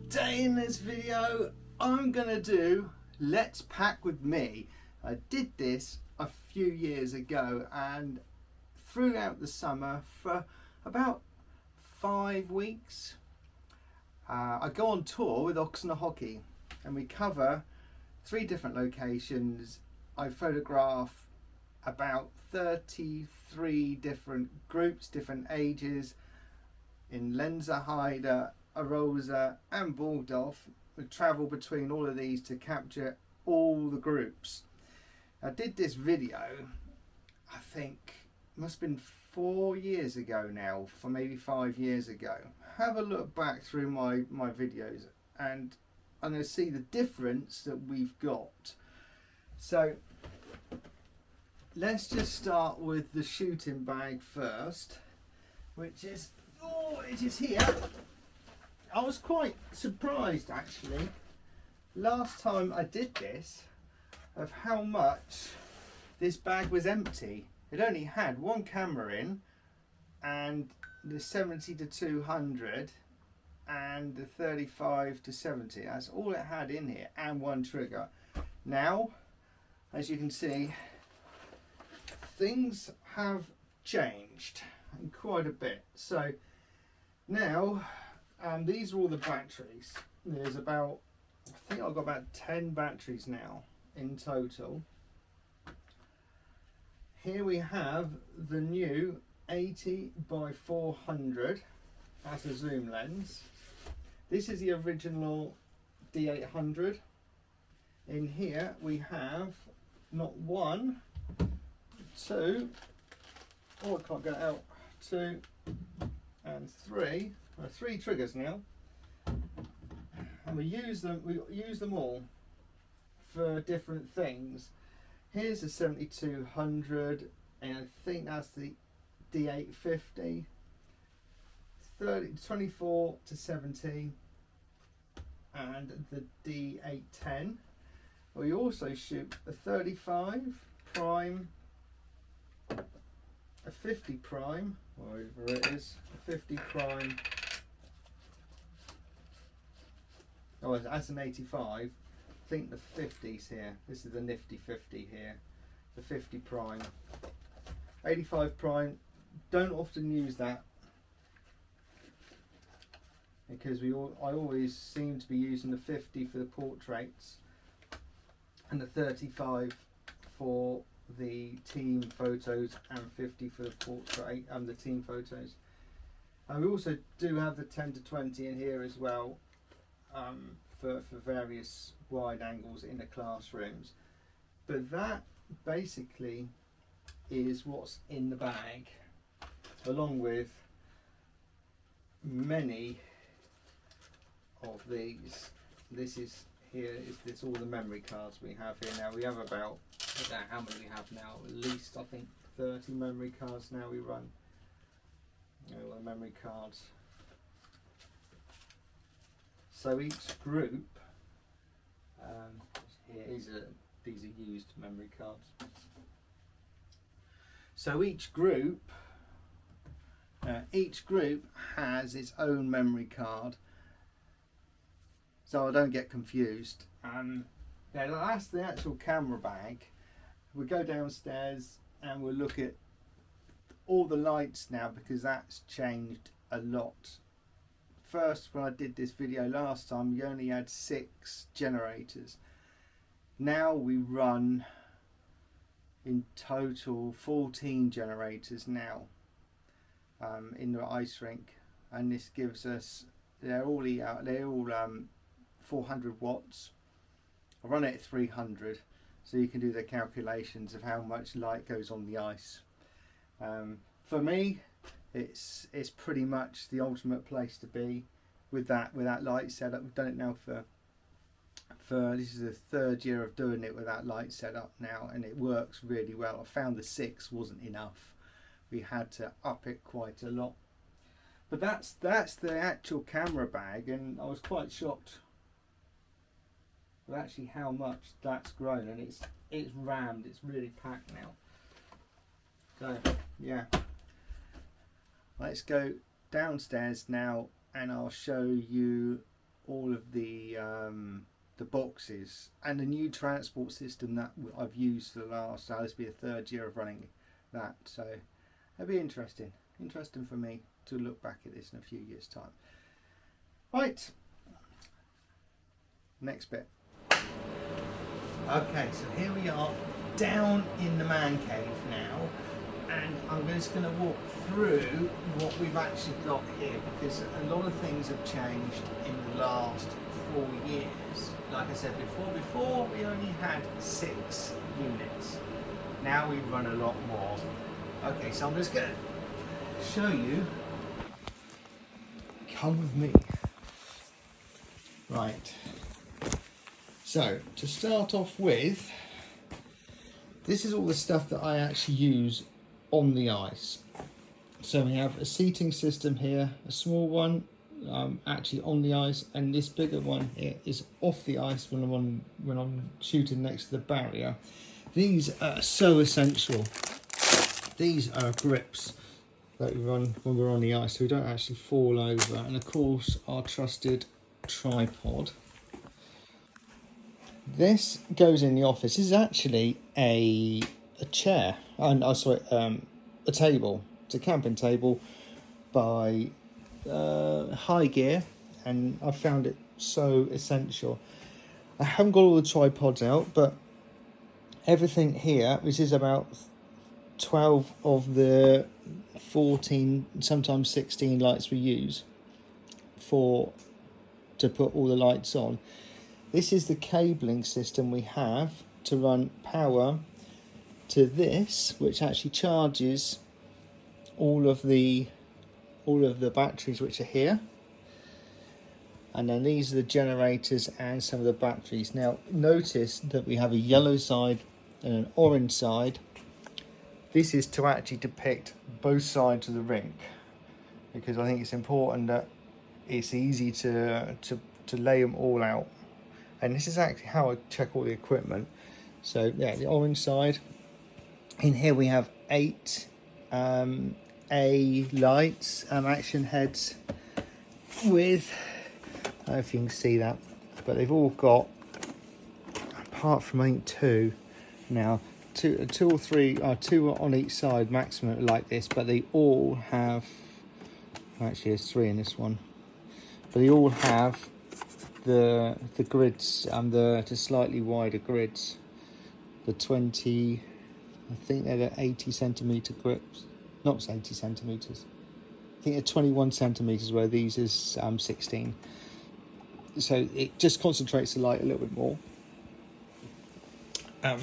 Today in this video I'm gonna do Let's Pack with Me. I did this a few years ago and throughout the summer for about 5 weeks I go on tour with Oxen Hockey and we cover 3 different locations. I photograph about 33 different groups, different ages in Lenzerheide, Arosa and Waldorf. We travel between all of these to capture all the groups. I did this video, I think must have been 4 years ago now, for maybe 5 years ago. Have a look back through my videos and I'm going to see the difference that we've got. So let's just start with the shooting bag first, which is, it is here. I was quite surprised actually last time I did this of how much this bag was empty. It only had one camera in and the 70 to 200 and the 35 to 70. That's all it had in here, and one trigger. Now, as you can see, things have changed quite a bit. So now these are all the batteries. There's about, I think I've got about 10 batteries now in total. Here we have the new 80 by 400 as a zoom lens. This is the original D800. In here we have not 1, 2, oh I can't get it out, 2 and 3. 3 triggers now, and we use them all for different things. Here's the 7200 and I think that's the D850, 24 to 70 and the D810. We also shoot a 35 prime, a 50 prime, wherever it is, a 50 prime. Oh, that's an 85. I think the 50's here. This is the nifty 50 here. The 50 prime. 85 prime. Don't often use that because I always seem to be using the 50 for the portraits and the 35 for the team photos and 50 for the portrait and the team photos. And we also do have the 10 to 20 in here as well. For various wide angles in the classrooms, but that basically is what's in the bag, along with many of these. This is here is this all the memory cards we have here now. We have about, I don't know how many we have now, at least I think 30 memory cards now we run. All the memory cards. So each group, these are used memory cards. So each group has its own memory card. So I don't get confused. Now that's the actual camera bag. We go downstairs and we'll look at all the lights now because that's changed a lot. First, when I did this video last time, we only had 6 generators. Now we run in total 14 generators now in the ice rink, and this gives us, they're all 400 watts. I run it at 300, so you can do the calculations of how much light goes on the ice. For me, it's pretty much the ultimate place to be with that light setup. We've done it now for this is the 3rd year of doing it with that light setup now, and it works really well. I found the 6 wasn't enough. We had to up it quite a lot. But that's the actual camera bag, and I was quite shocked with actually how much that's grown, and it's rammed, it's really packed now. So yeah. Let's go downstairs now and I'll show you all of the boxes, and the new transport system that I've used for the last, this will be a third year of running that, so it'll be interesting for me to look back at this in a few years time. Right, next bit. Okay, so here we are down in the man cave now, and I'm just going to walk through what we've actually got here, because a lot of things have changed in the last 4 years. Like I said before we only had 6 units. Now we run a lot more. Okay, so I'm just going to show you. Come with me. Right. So, to start off with, this is all the stuff that I actually use on the ice. So we have a seating system here, a small one actually on the ice, and this bigger one here is off the ice when I'm shooting next to the barrier. These are so essential. These are grips that we run when we're on the ice, so we don't actually fall over. And of course, our trusted tripod. This goes in the office. This is actually a chair, and a table. It's a camping table by High Gear, and I found it so essential. I haven't got all the tripods out, but everything here, which is about 12 of the 14, sometimes 16 lights we use to put all the lights on. This is the cabling system we have to run power to this, which actually charges all of the batteries which are here. And then these are the generators and some of the batteries. Now notice that we have a yellow side and an orange side. This is to actually depict both sides of the rink, because I think it's important that it's easy to lay them all out. And this is actually how I check all the equipment. So yeah, the orange side. In here we have 8 A lights, action heads with, I don't know if you can see that, but they've all got, apart from I think 2 now, two or 3, 2 on each side maximum like this, but they all have, actually there's 3 in this one, but they all have the grids and the slightly wider grids, the 20, I think they're the 80 centimetre grips, not 80 centimetres, I think they're 21 centimetres where these is 16, so it just concentrates the light a little bit more.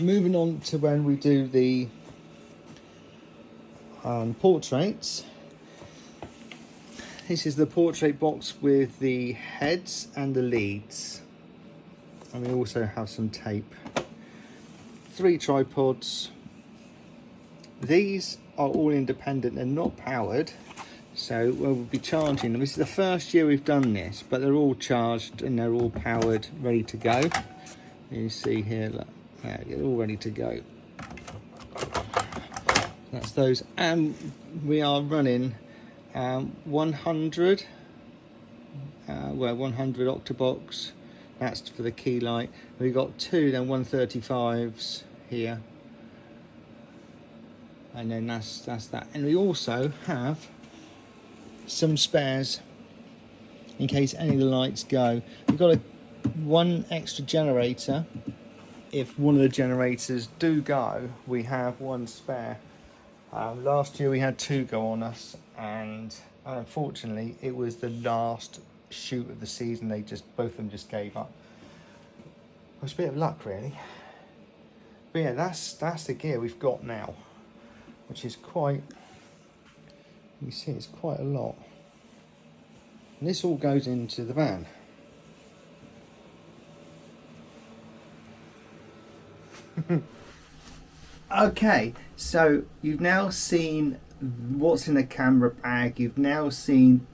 Moving on to when we do the portraits. This is the portrait box with the heads and the leads, and we also have some tape. 3 tripods. These are all independent and not powered, so we'll be charging them. This is the first year we've done this, but they're all charged and they're all powered, ready to go. You see here, look, they're all ready to go. That's those, and we are running 100 octobox. That's for the key light. We've got 2 then 135s here, and then that's that. And we also have some spares in case any of the lights go. We've got one extra generator. If one of the generators do go, we have 1 spare. Last year we had 2 go on us, and unfortunately it was the last shoot of the season. Both of them just gave up. It was a bit of luck really. But yeah, that's the gear we've got now, which is quite, you see it's quite a lot. And this all goes into the van. Okay, so you've now seen what's in the camera bag, you've now seen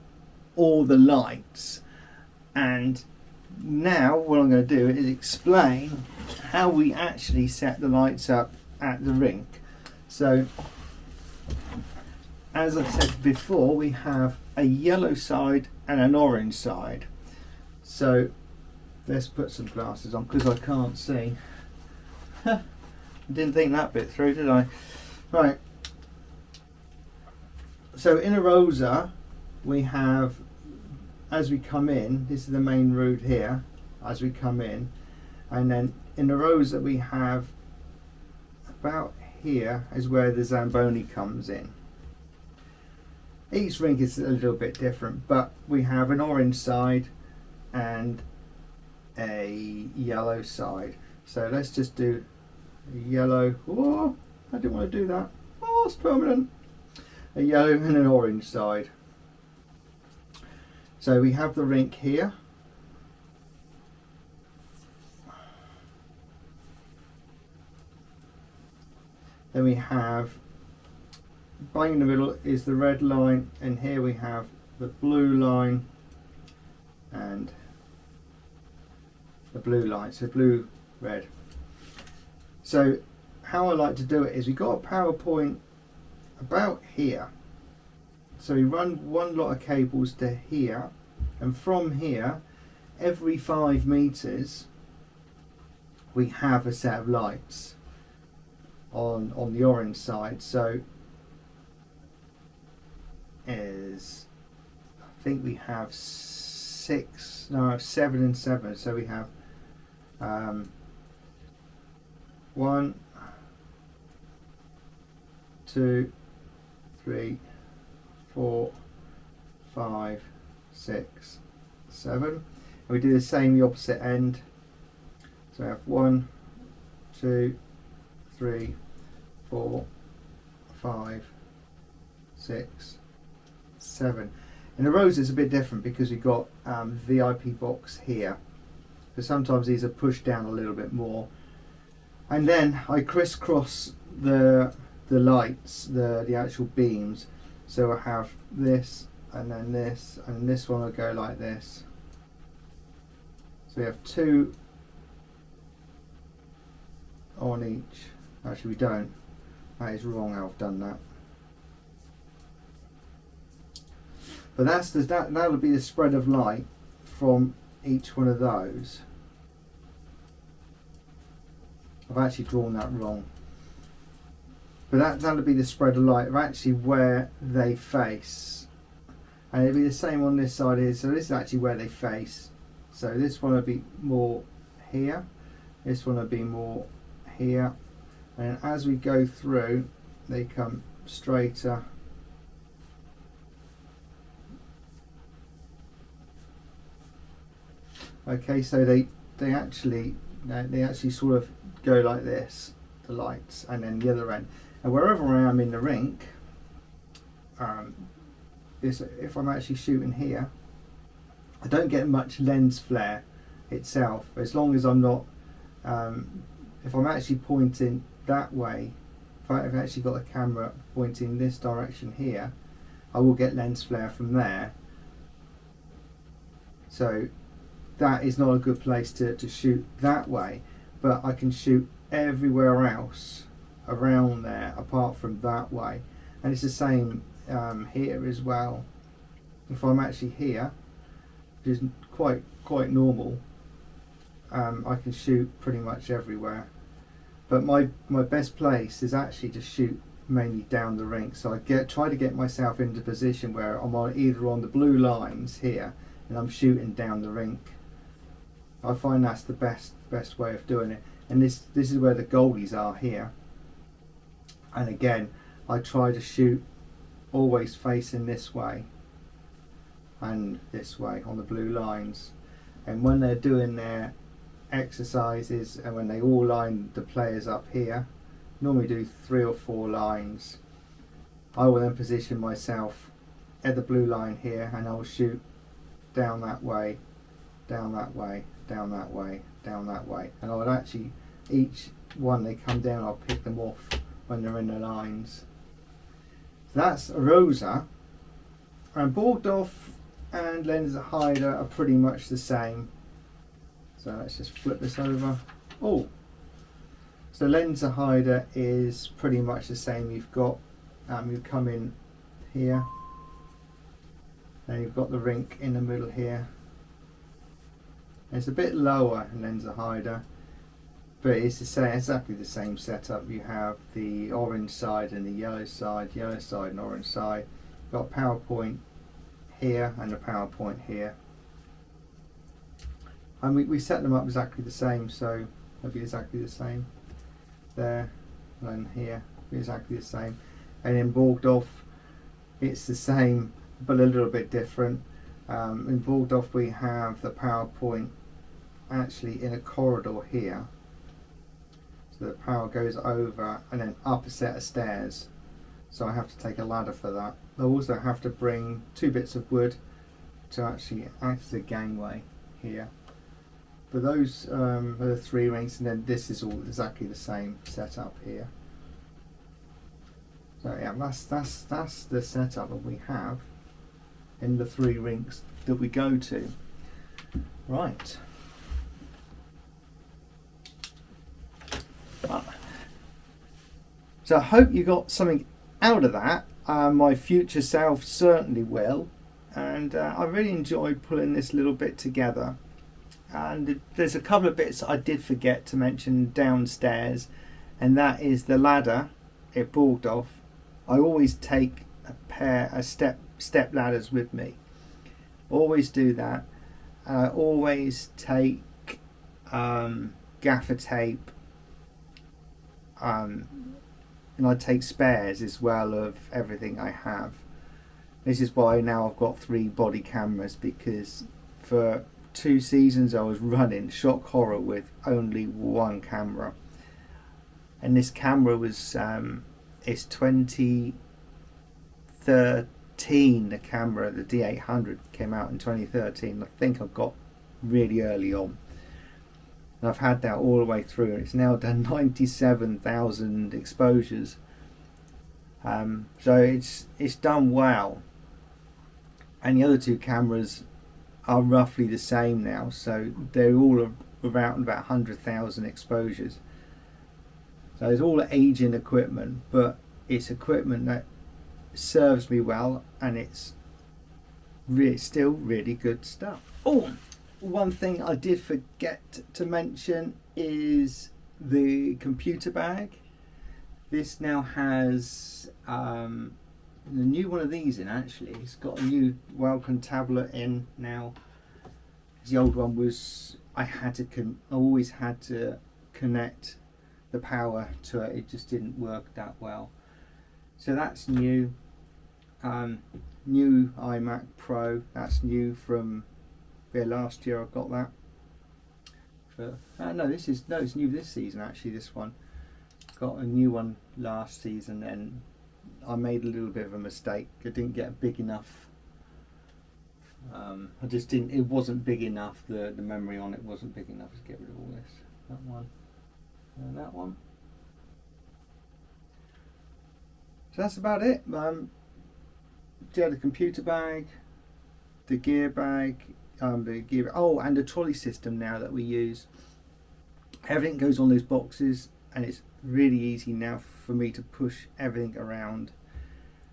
all the lights, and now what I'm going to do is explain how we actually set the lights up at the rink. So as I said before, we have a yellow side and an orange side. So let's put some glasses on because I can't see. I didn't think that bit through, did I? Right. So in a rosa, we have, as we come in, this is the main route here, as we come in, and then in the rosa we have about here is where the Zamboni comes in. Each rink is a little bit different, but we have an orange side and a yellow side. So let's just do a yellow. Oh, I didn't want to do that. Oh, it's permanent. A yellow and an orange side. So we have the rink here. Then we have, bang in the middle is the red line, and here we have the blue line and the blue line, so blue, red. So how I like to do it is we got a PowerPoint about here. So we run one lot of cables to here, and from here, every 5 meters, we have a set of lights on the orange side. So is, I think we have 7 and 7. So we have 1, 2, 3, 4, 5, 6, 7. And we do the same the opposite end. So we have 1, 2, 3, 4, 5, 6, 7. In the rose it's a bit different because we've got VIP box here. So sometimes these are pushed down a little bit more. And then I crisscross the lights, the actual beams. So I have this and then this, and this one will go like this. So we have 2 on each. Actually we don't. That is wrong how I've done that. But that'll be the spread of light from each one of those. I've actually drawn that wrong. But that'll be the spread of light of actually where they face. And it'll be the same on this side here. So this is actually where they face. So this one will be more here. This one will be more here. And as we go through, they come straighter. Okay, so they actually sort of go like this, the lights, and then the other end. And wherever I am in the rink, if I'm actually shooting here, I don't get much lens flare itself, as long as I'm not, if I'm actually pointing that way, if I've actually got the camera pointing this direction here, I will get lens flare from there. So that is not a good place to shoot that way, but I can shoot everywhere else around there apart from that way. And it's the same here as well. If I'm actually here, which is quite normal, I can shoot pretty much everywhere. But my best place is actually to shoot mainly down the rink. So I try to get myself into a position where I'm either on the blue lines here and I'm shooting down the rink. I find that's the best way of doing it. And this is where the goalies are here. And again, I try to shoot always facing this way and this way on the blue lines. And when they're doing their exercises and when they all line the players up here, normally do 3 or 4 lines, I will then position myself at the blue line here and I'll shoot down that way, down that way, down that way, down that way. And I would actually, each one they come down, I'll pick them off when they're in the lines. So that's a Rosa. And Borgdorf and lens hider are pretty much the same. So let's just flip this over. Oh, so lens hider is pretty much the same. You've got, you come in here, and you've got the rink in the middle here. It's a bit lower in Lensa Hider, but it's the same, exactly the same setup. You have the orange side and the yellow side and orange side. You've got PowerPoint here and a PowerPoint here. And we set them up exactly the same, so they'll be exactly the same there and here, be exactly the same. And in Borgdorf it's the same but a little bit different. In Borgdorf we have the PowerPoint actually in a corridor here, so the power goes over and then up a set of stairs, so I have to take a ladder for that. I also have to bring 2 bits of wood to actually act as a gangway here. But those are the 3 rinks, and then this is all exactly the same setup here. So yeah, that's the setup that we have in the 3 rinks that we go to. Right. So I hope you got something out of that. My future self certainly will, and I really enjoyed pulling this little bit together. And there's a couple of bits I did forget to mention downstairs, and that is the ladder at Borgdorf. I always take a step ladders with me. Always do that. I always take gaffer tape, and I take spares as well of everything I have. This is why now I've got 3 body cameras, because for 2 seasons I was running shock horror with only 1 camera, and this camera was it's 2013. The camera, the D800, came out in 2013. I think I got really early on, and I've had that all the way through, and it's now done 97,000 exposures. So it's done well, and the other 2 cameras are roughly the same now, so they're all around about 100,000 exposures. So it's all aging equipment, but it's equipment that serves me well, and it's still really good stuff. Oh, one thing I did forget to mention is the computer bag. This now has the new one of these in, actually. It's got a new Wellcome tablet in now. The old one was, I always had to connect the power to it. It just didn't work that well. So that's new. New iMac Pro. That's new from last year. I got that. It's new this season, actually. This one, got a new one last season, and I made a little bit of a mistake. I didn't get big enough. It wasn't big enough. The memory on it wasn't big enough to get rid of all this. That one and that one. So that's about it. Yeah, the computer bag, the gear bag, and the trolley system now that we use. Everything goes on those boxes, and it's really easy now for me to push everything around.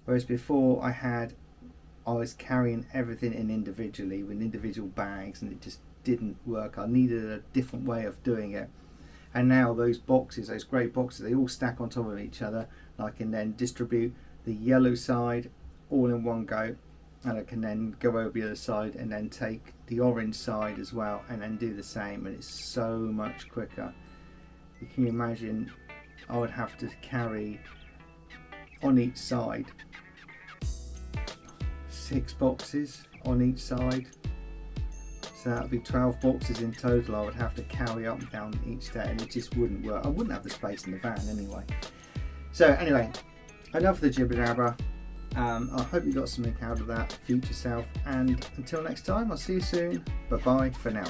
Whereas before I was carrying everything in individually with individual bags, and it just didn't work. I needed a different way of doing it. And now those boxes, those grey boxes, they all stack on top of each other, and I can then distribute the yellow side all in one go, and I can then go over the other side and then take the orange side as well and then do the same, and it's so much quicker. You can imagine I would have to carry on each side 6 boxes on each side, so that would be 12 boxes in total I would have to carry up and down each day, and it just wouldn't work. I wouldn't have the space in the van anyway. So anyway, enough of the jibber jabber. I hope you got something out of that, future self, and until next time, I'll see you soon. Bye bye for now.